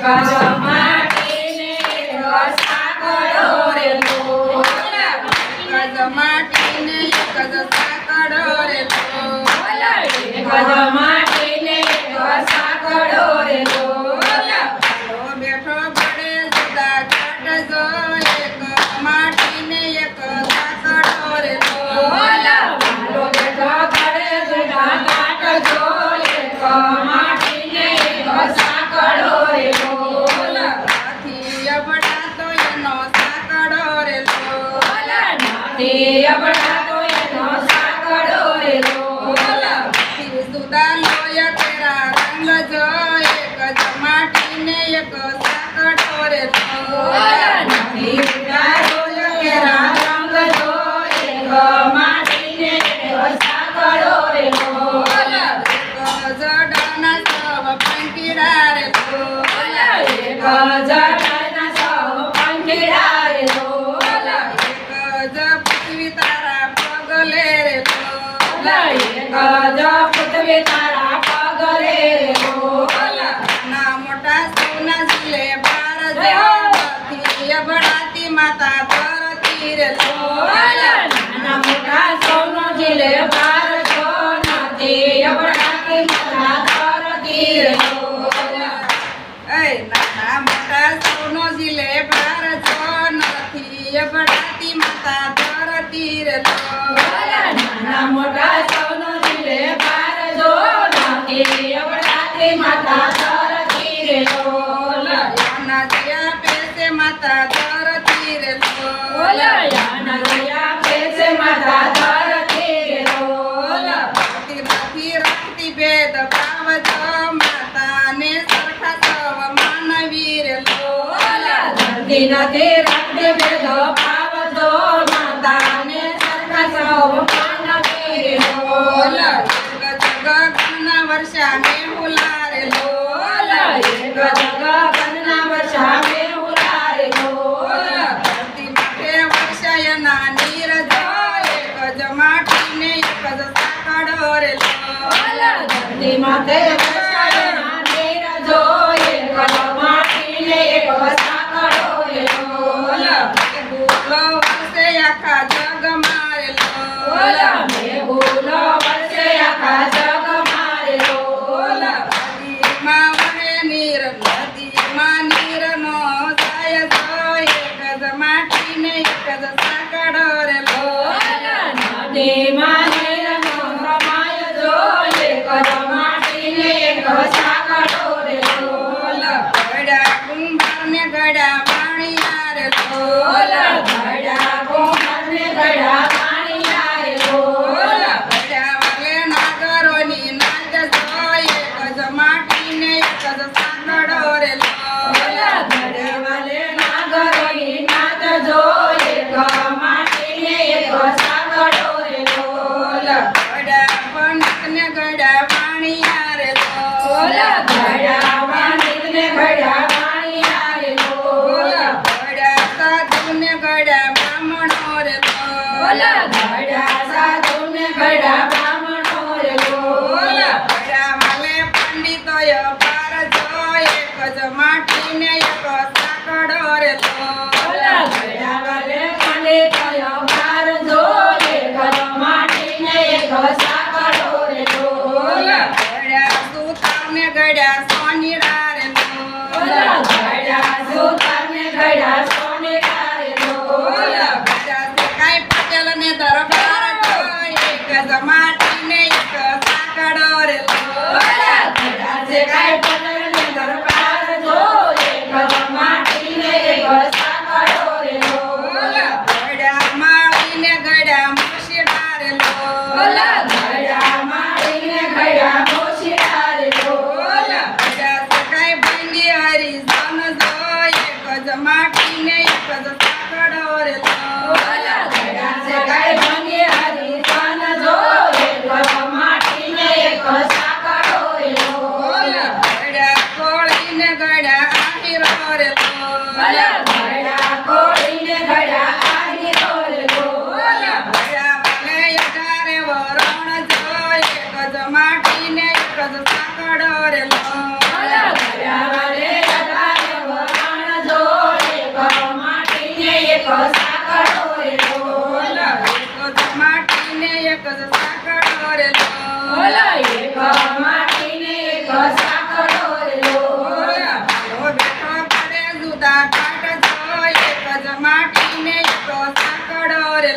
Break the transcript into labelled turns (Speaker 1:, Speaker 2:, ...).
Speaker 1: માટીને સાકડો રે માટીને સાકડો રે માટીને સાકડો રે બેઠો પડે જુદા કાઢજો એક માટીને એક સાકડો રે બેઠો પડે જુદા કાઢજો એક માટીને એક સાકડો રે નાથી અબડા તો એનો સાકડો રે નાથી અબડા તો એનો સાકડો રે જુદા લોય તેરા રંગ જો એક જ માટીને એક સાકડો રે નાથી જુદા લોય તેરા રંગ જો એક માટીને એક સાકડો રે જડાના સવ પંખીડા રે એક જડાના સવ પંખીડા રે એક જ પૃથ્વી તારા પગલે રે એક જ પૃથ્વી તારા પગલે રે ના મોટા સૌના જીલે બાર જતી અબડાતી માતા ધરતી રે નાના મોટા સૌનો જીલે બાર નથી અબડાતી માતા ધરતી રે નાના મોટા સૌનો જીલે બાર નથી અબડાતી માતા ધરતી રે નાના મોટા સૌનો જીલે બાર નથી અબડાતી માતા ધરતી રે યાના જયા પેસે માતા ધરતી રે યાના જયા પેસે માતા ધરતી રે નથી રાખતી ભેદ ભાવ માતાને સરખા સવ માનવી રે ધરતી નથી રાખતી ભેદ ભાવ માતાને સરખા સવ માનવી રે જગના વર્ષા મેં હુલારે એક જગના વર્ષા મેં હુલારે ધરતી માથે વર્ષાયના નીર એક જ માટીને એક જ સાકડો રે ધરતી માથે વર્ષાયના નીર એક જ માટીને એક સાકડો રે ભૂલો વર્ષે આખા જગ મારે ભૂલો વર્ષે આખા જગ મારે નદીમાં વહે નીર નદીમાં નીર નો જાય તો એક જ માટીને એક જ સાકડો રે નદીમાં નીર નો રમાય જો એક જ માટીને એક સાકડો રે ઘડા કુંભારને ઘડા પાણીયા રે ઘડા કુંભારને ઘડા પાણીયા રે ઘડા વાલે નાગરોની નાચ જો એક જ માટીને એક જ સાકડો રે ઘડા વાલે નાગરોની નાચ જો એક માટીને એક સાકડો રે ઘડા પંડિતને ઘડા પાણીયા રે ઘડા પંડિતને ઘડા પાણીયા રે ઘડા સાધુને ઘડા બ્રાહ્મણો રે ઘડા સાધુને ઘડા બ્રાહ્મણો રે ઘડા વાલે પંડિતોય પાર જો એક જ માટીને એક સાકડો રે ઘડા વાલે પંડિતોય પાર જો એક જ માટીને એક સાકડો રે ઘડા સુતારને ઘડા સોનીડા રે ઘડા સુતારને ઘડા સોનીડા રે ઘડા કાંઈ પટેલ ને દરબાર એક જ માટીને એક સાકડો રે ઘડા કાંઈ પટેલ ને દરબાર એક જ માટીને એક સાકડો રે ઘડા માળીને ઘડા મોશીડા રે ઘડા માળીને ઘડા મોશીડા રે ઘડા કાંઈ ભંગી હરી જન જો એક જ માટીને એક જ સાકડો રે ઘડા કાંઈ ભંગી હરી જન જો એક જ માટીને એક સાકડો રે ઘડા કોળીને ઘડા આહીરો રે ઘડા કોળીને ઘડા આહીરો રે ઘડા વાલે 18 વરણ
Speaker 2: એક સાંકળો રે લોલ.
Speaker 1: એક જમાટીને એક સાંકળો રે
Speaker 2: બોલ એક માટીને એક સાંકળો રે લોલ.
Speaker 1: ભાલો બેઠો કરે જુદા કાઢ જો એક જમાટીને એક સાંકળો રે